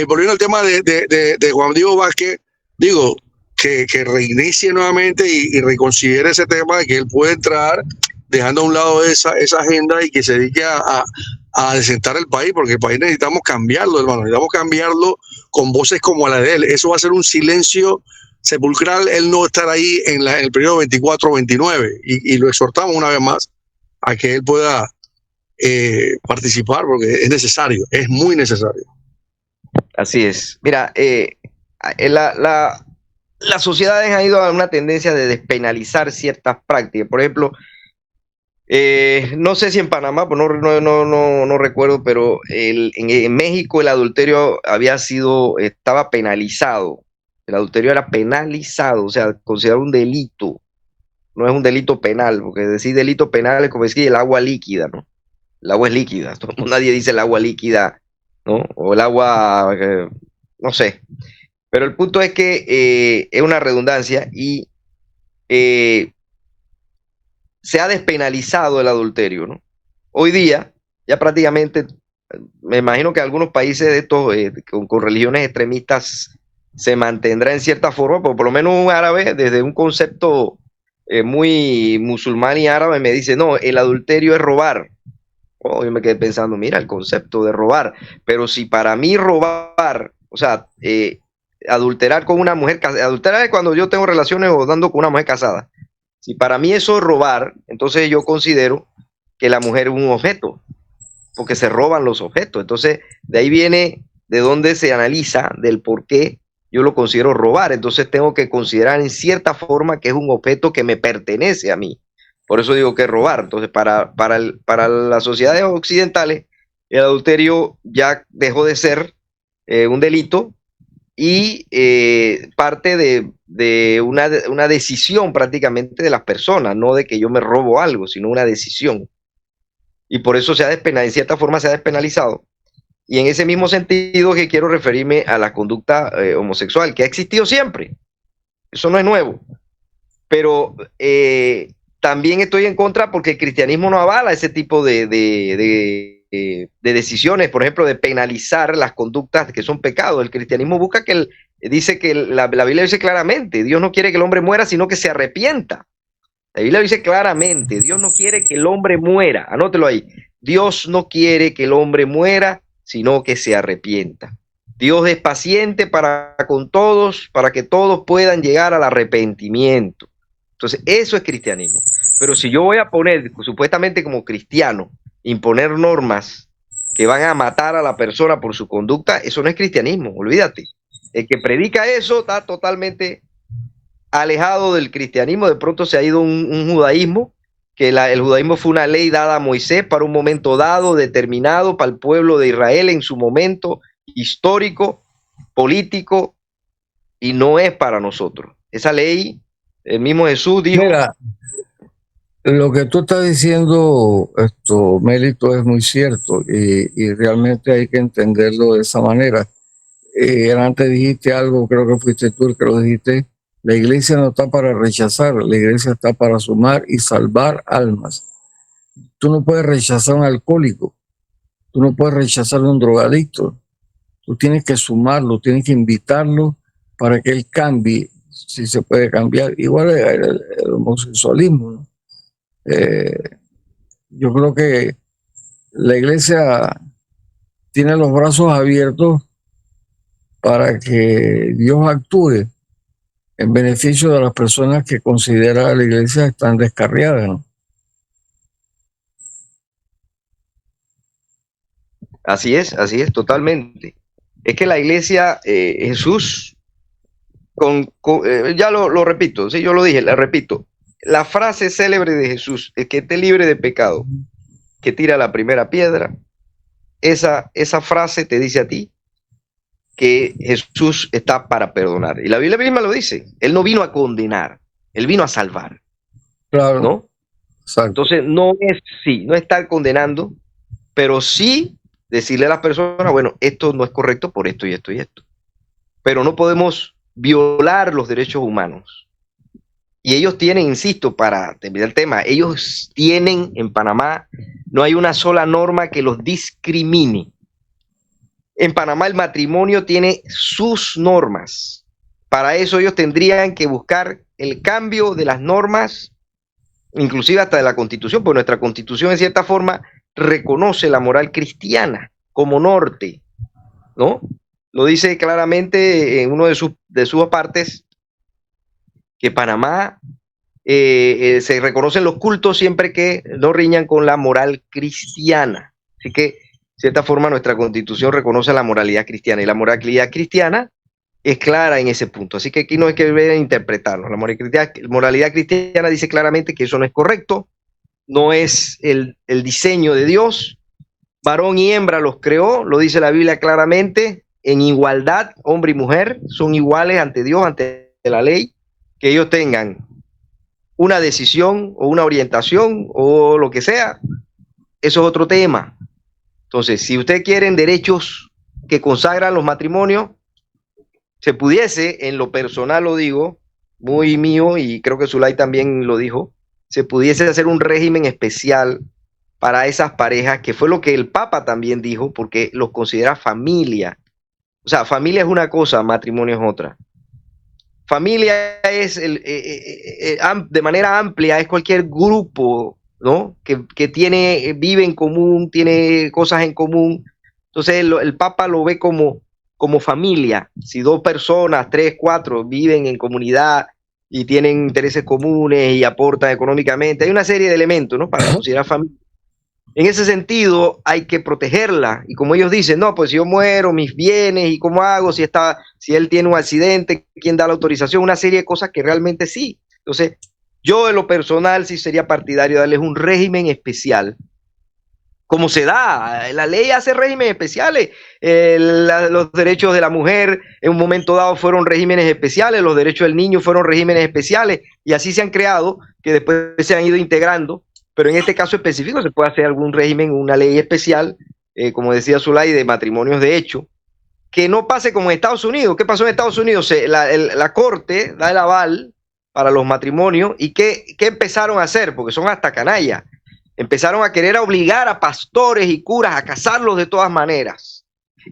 volviendo al tema de Juan Diego Vázquez, digo, que reinicie nuevamente y reconsidere ese tema de que él puede entrar dejando a un lado esa agenda y que se dedique a desentar el país, porque el país necesitamos cambiarlo, hermano. Necesitamos cambiarlo con voces como la de él. Eso va a ser un silencio sepulcral, él no estar ahí en el periodo 24-29, y lo exhortamos una vez más a que él pueda participar, porque es necesario, es muy necesario. Así es. Mira, las sociedades han ido a una tendencia de despenalizar ciertas prácticas. Por ejemplo, no sé si en Panamá, pues no recuerdo, pero en México el adulterio estaba penalizado. El adulterio era penalizado, o sea, considerado un delito. No es un delito penal, porque decir delito penal es como decir el agua líquida, ¿no? El agua es líquida. Nadie dice el agua líquida, ¿no? O el agua, no sé. Pero el punto es que es una redundancia y se ha despenalizado el adulterio, ¿no? Hoy día, ya prácticamente, me imagino que algunos países de estos con religiones extremistas se mantendrá en cierta forma, pero por lo menos un árabe, desde un concepto muy musulmán y árabe me dice, no, el adulterio es robar. Oh, yo me quedé pensando, mira, el concepto de robar. Pero si para mí robar, o sea, adulterar con una mujer casada, adulterar es cuando yo tengo relaciones o dando con una mujer casada. Si para mí eso es robar, entonces yo considero que la mujer es un objeto, porque se roban los objetos. Entonces, de ahí viene de dónde se analiza, del por qué yo lo considero robar. Entonces tengo que considerar en cierta forma que es un objeto que me pertenece a mí. Por eso digo que es robar. Entonces, para las sociedades occidentales, el adulterio ya dejó de ser un delito y parte de una decisión prácticamente de las personas, no de que yo me robo algo, sino una decisión. Y por eso en cierta forma se ha despenalizado. Y en ese mismo sentido que quiero referirme a la conducta homosexual, que ha existido siempre. Eso no es nuevo. Pero también estoy en contra porque el cristianismo no avala ese tipo de decisiones, por ejemplo, de penalizar las conductas que son pecados. El cristianismo busca dice que la Biblia dice claramente, Dios no quiere que el hombre muera, sino que se arrepienta. La Biblia dice claramente, Dios no quiere que el hombre muera. Anótelo ahí. Dios no quiere que el hombre muera, sino que se arrepienta. Dios es paciente para con todos, para que todos puedan llegar al arrepentimiento. Entonces, eso es cristianismo. Pero si yo voy a poner, supuestamente como cristiano, imponer normas que van a matar a la persona por su conducta, eso no es cristianismo, olvídate. El que predica eso está totalmente alejado del cristianismo. De pronto se ha ido un judaísmo, que el judaísmo fue una ley dada a Moisés para un momento dado, determinado para el pueblo de Israel en su momento histórico, político, y no es para nosotros. Esa ley, el mismo Jesús dijo... Mira, lo que tú estás diciendo, Mélito, es muy cierto y realmente hay que entenderlo de esa manera. Antes dijiste algo, creo que fuiste tú el que lo dijiste, la iglesia no está para rechazar, la iglesia está para sumar y salvar almas. Tú no puedes rechazar a un alcohólico, tú no puedes rechazar a un drogadicto, tú tienes que sumarlo, tienes que invitarlo para que él cambie, si se puede cambiar. Igual el homosexualismo, ¿no? Yo creo que la iglesia tiene los brazos abiertos para que Dios actúe en beneficio de las personas que considera la iglesia están descarriadas, ¿no? Así es, totalmente. Es que la iglesia, Jesús, ya lo repito, sí, yo lo dije, la repito, la frase célebre de Jesús, el que esté libre de pecado, que tira la primera piedra, esa frase te dice a ti que Jesús está para perdonar. Y la Biblia misma lo dice, Él no vino a condenar, Él vino a salvar. Claro. ¿No? Exacto. Entonces no es estar condenando, pero sí decirle a las personas, bueno, esto no es correcto por esto y esto y esto. Pero no podemos violar los derechos humanos. Y ellos tienen, insisto, para terminar el tema, ellos tienen en Panamá, no hay una sola norma que los discrimine. En Panamá el matrimonio tiene sus normas. Para eso ellos tendrían que buscar el cambio de las normas, inclusive hasta de la Constitución, porque nuestra Constitución en cierta forma reconoce la moral cristiana como norte, ¿no? Lo dice claramente en uno de sus partes, que Panamá se reconocen los cultos siempre que no riñan con la moral cristiana. Así que, de cierta forma, nuestra Constitución reconoce la moralidad cristiana, y la moralidad cristiana es clara en ese punto. Así que aquí no hay que ver interpretarlo. La moralidad cristiana dice claramente que eso no es correcto, no es el diseño de Dios. Varón y hembra los creó, lo dice la Biblia claramente, en igualdad, hombre y mujer son iguales ante Dios, ante la ley. Que ellos tengan una decisión o una orientación o lo que sea, eso es otro tema. Entonces, si ustedes quieren derechos que consagran los matrimonios, se pudiese, en lo personal lo digo, muy mío, y creo que Zulay también lo dijo, se pudiese hacer un régimen especial para esas parejas, que fue lo que el Papa también dijo, porque los considera familia. O sea, familia es una cosa, matrimonio es otra. familia es, de manera amplia, es cualquier grupo, ¿no? Que vive en común, tiene cosas en común. Entonces el Papa lo ve como familia. Si 2 personas, 3, 4 viven en comunidad y tienen intereses comunes y aportan económicamente, hay una serie de elementos, ¿no? Para considerar familia. En ese sentido hay que protegerla, y como ellos dicen, no, pues si yo muero, mis bienes, ¿y cómo hago? Si él tiene un accidente, ¿quién da la autorización? Una serie de cosas que realmente sí. Entonces, yo en lo personal sí sería partidario de darles un régimen especial, como se da. La ley hace regímenes especiales. Los derechos de la mujer en un momento dado fueron regímenes especiales, los derechos del niño fueron regímenes especiales, y así se han creado, que después se han ido integrando. Pero en este caso específico se puede hacer algún régimen, una ley especial, como decía Zulay, de matrimonios de hecho, que no pase como en Estados Unidos. ¿Qué pasó en Estados Unidos? La Corte da el aval para los matrimonios, y ¿qué empezaron a hacer? Porque son hasta canallas. Empezaron a querer obligar a pastores y curas a casarlos de todas maneras.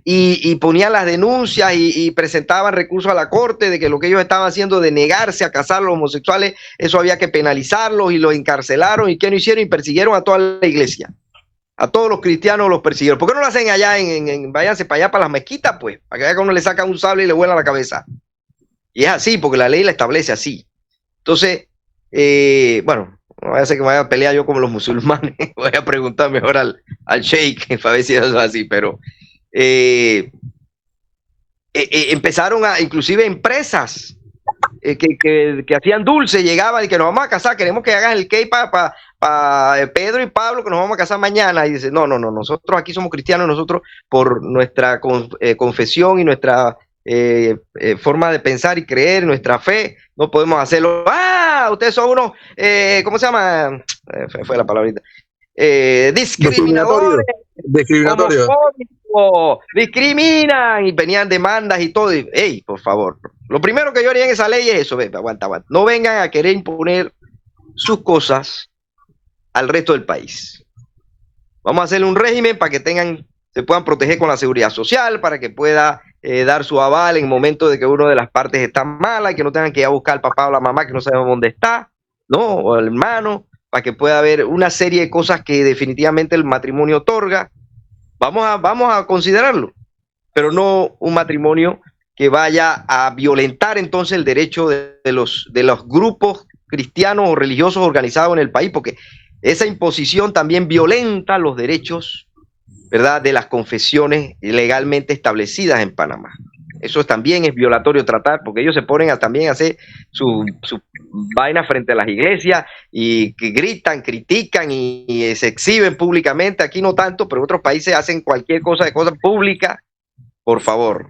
Y ponían las denuncias y presentaban recursos a la corte de que lo que ellos estaban haciendo de negarse a casar a los homosexuales, eso había que penalizarlos, y los encarcelaron. ¿Y qué no hicieron? Y persiguieron a toda la iglesia. A todos los cristianos los persiguieron. ¿Por qué no lo hacen allá váyanse para allá, para las mezquitas, pues? Para que vean que uno le saca un sable y le vuela la cabeza. Y es así, porque la ley la establece así. Entonces, bueno, no vaya a ser que me vaya a pelear yo como los musulmanes. Voy a preguntar mejor al sheikh para ver si eso es así, pero empezaron inclusive empresas que hacían dulce, llegaban y que nos vamos a casar, queremos que hagan el cake para Pedro y Pablo, que nos vamos a casar mañana. Y dice, no, nosotros aquí somos cristianos, nosotros por nuestra confesión y nuestra forma de pensar y creer, nuestra fe, no podemos hacerlo. Ustedes son unos, ¿cómo se llama? Fue la palabrita. Discriminadores, discriminan, y venían demandas y todo. Y, hey, por favor, lo primero que yo haría en esa ley es eso. Aguanta. No vengan a querer imponer sus cosas al resto del país. Vamos a hacerle un régimen para que se puedan proteger con la seguridad social, para que pueda dar su aval en momentos de que una de las partes está mala y que no tengan que ir a buscar al papá o la mamá que no sabemos dónde está, ¿no? O el hermano, para que pueda haber una serie de cosas que definitivamente el matrimonio otorga. Vamos a considerarlo, pero no un matrimonio que vaya a violentar entonces el derecho de los grupos cristianos o religiosos organizados en el país, porque esa imposición también violenta los derechos, ¿verdad?, de las confesiones legalmente establecidas en Panamá. Eso también es violatorio tratar, porque ellos se ponen también a hacer su vaina frente a las iglesias y que gritan, critican y se exhiben públicamente. Aquí no tanto, pero en otros países hacen cualquier cosa de cosas públicas. Por favor,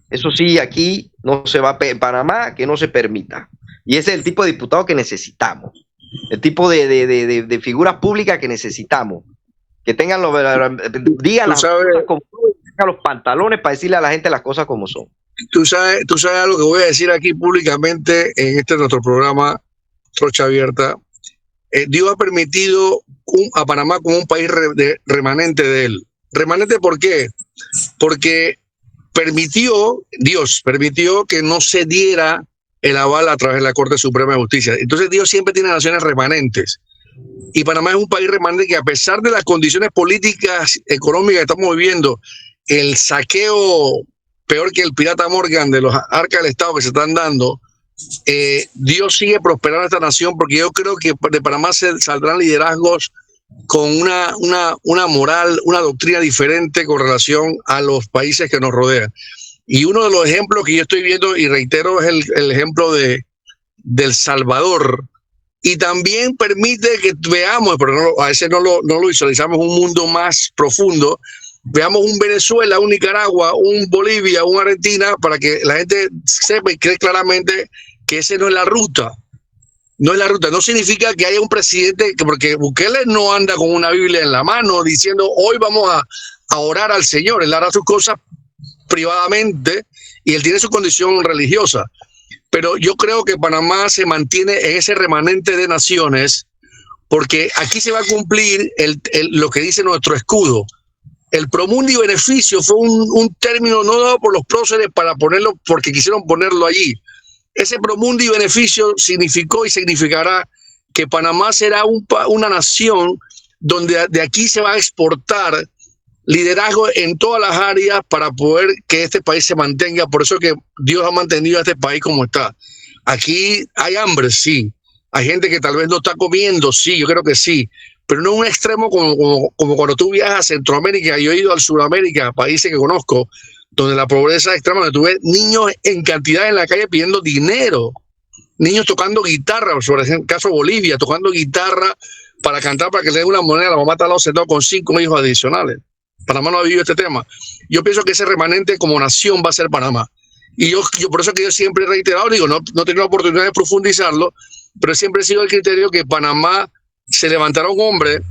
eso sí, aquí no se va, en Panamá, que no se permita. Y ese es el tipo de diputado que necesitamos, el tipo de figuras públicas que necesitamos, que tengan digan las cosas como son, tengan los pantalones para decirle a la gente las cosas como son. Tú sabes algo que voy a decir aquí públicamente en nuestro programa Trocha Abierta. Dios ha permitido a Panamá como un país remanente de él. ¿Remanente por qué? Porque Dios permitió que no se diera el aval a través de la Corte Suprema de Justicia. Entonces Dios siempre tiene naciones remanentes. Y Panamá es un país remanente que, a pesar de las condiciones políticas, económicas que estamos viviendo, el saqueo peor que el pirata Morgan de los arcas del Estado que se están dando, Dios sigue prosperando a esta nación, porque yo creo que de Panamá saldrán liderazgos con una moral, una doctrina diferente con relación a los países que nos rodean. Y uno de los ejemplos que yo estoy viendo, y reitero, es el ejemplo de El Salvador. Y también permite que veamos, pero a veces no lo visualizamos, un mundo más profundo. Veamos un Venezuela, un Nicaragua, un Bolivia, un Argentina, para que la gente sepa y cree claramente que esa no es la ruta. No es la ruta. No significa que haya un presidente, porque Bukele no anda con una Biblia en la mano diciendo hoy vamos a orar al Señor. Él hará sus cosas privadamente y él tiene su condición religiosa. Pero yo creo que Panamá se mantiene en ese remanente de naciones, porque aquí se va a cumplir lo que dice nuestro escudo. El promundi beneficio fue un término no dado por los próceres para ponerlo porque quisieron ponerlo allí. Ese promundo y beneficio significó y significará que Panamá será una nación donde de aquí se va a exportar liderazgo en todas las áreas para poder que este país se mantenga. Por eso que Dios ha mantenido a este país como está. Aquí hay hambre, sí. Hay gente que tal vez no está comiendo, sí, yo creo que sí. Pero no un extremo como cuando tú viajas a Centroamérica. Yo he ido al Sudamérica, países que conozco, donde la pobreza es extrema, donde tú ves niños en cantidad en la calle pidiendo dinero. Niños tocando guitarra, sobre el caso de Bolivia, tocando guitarra para cantar, para que le den una moneda. La mamá está al lado sentado con 5 hijos adicionales. Panamá no ha vivido este tema. Yo pienso que ese remanente como nación va a ser Panamá. Y yo por eso que yo siempre he reiterado, digo, no he tenido la oportunidad de profundizarlo, pero siempre he sido el criterio que Panamá se levantarán hombres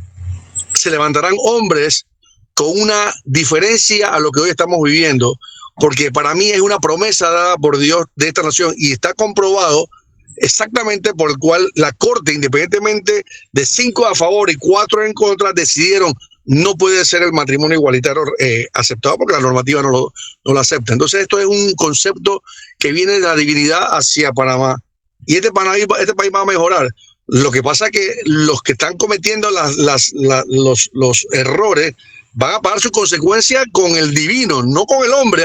con una diferencia a lo que hoy estamos viviendo, porque para mí es una promesa dada por Dios de esta nación y está comprobado exactamente por el cual la Corte, independientemente de 5 a favor y 4 en contra, decidieron no puede ser el matrimonio igualitario aceptado porque la normativa no lo acepta. Entonces esto es un concepto que viene de la divinidad hacia Panamá y este país va a mejorar. Lo que pasa es que los que están cometiendo los errores van a pagar sus consecuencias con el divino, no con el hombre,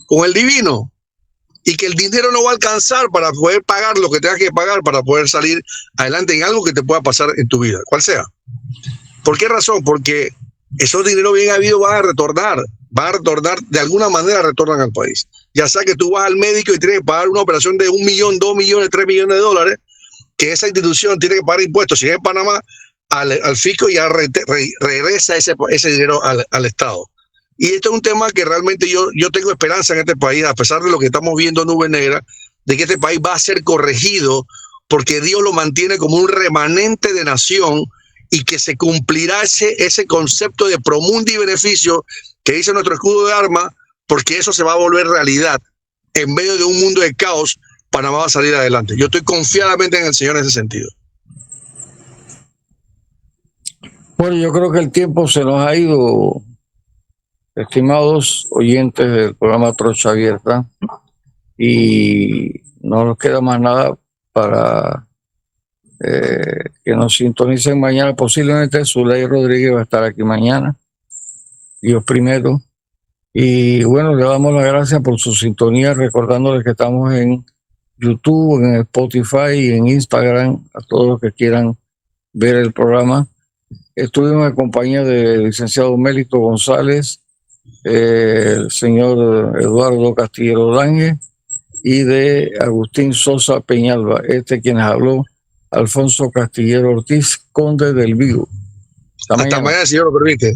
con el divino. Y que el dinero no va a alcanzar para poder pagar lo que tengas que pagar para poder salir adelante en algo que te pueda pasar en tu vida, cual sea. ¿Por qué razón? Porque esos dineros bien habidos van a retornar, de alguna manera retornan al país. Ya sea que tú vas al médico y tienes que pagar una operación de 1 millón, 2 millones, 3 millones de dólares, que esa institución tiene que pagar impuestos. Si es en Panamá, al fisco ya regresa ese dinero al Estado. Y esto es un tema que realmente yo tengo esperanza en este país, a pesar de lo que estamos viendo nube negra, de que este país va a ser corregido porque Dios lo mantiene como un remanente de nación y que se cumplirá ese concepto de promundo y beneficio que dice nuestro escudo de armas, porque eso se va a volver realidad. En medio de un mundo de caos, Panamá va a salir adelante. Yo estoy confiadamente en el Señor en ese sentido. Bueno, yo creo que el tiempo se nos ha ido, estimados oyentes del programa Trocha Abierta, y no nos queda más nada para que nos sintonicen mañana. Posiblemente Zuley Rodríguez va a estar aquí mañana, Dios primero. Y bueno, le damos las gracias por su sintonía, recordándoles que estamos en YouTube, en Spotify y en Instagram, a todos los que quieran ver el programa. Estuvimos en compañía del licenciado Mélito González, el señor Eduardo Castillero Lange y de Agustín Sosa Peñalba. Quienes habló, Alfonso Castillero Ortiz, conde del Vigo. Hasta mañana, si Dios lo permite.